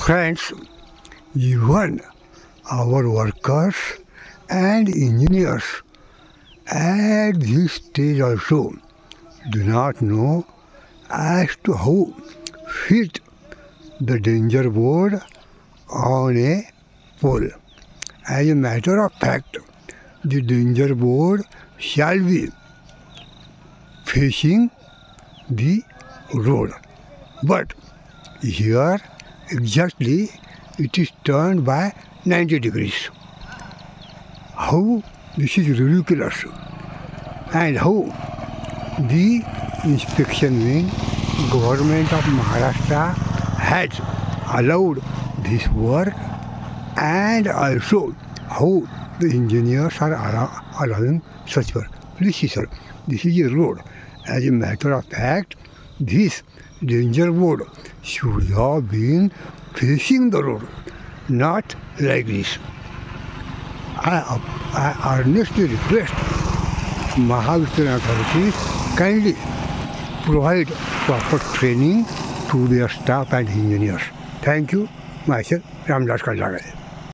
Friends, even our workers and engineers at this stage also do not know as to how fit the danger board on a pole. As a matter of fact, the danger board shall be facing the road. But here exactly it is turned by 90 degrees. How this is ridiculous, and how the inspection wing government of Maharashtra has allowed this work, and also how the engineers are allowing such work. Please see, sir, this is a road. As a matter of fact, this danger board should have been facing the road, not like this. I earnestly request Mahavishnu authorities kindly provide proper training to their staff and engineers. Thank you. Myself, Ramdas Kallagare.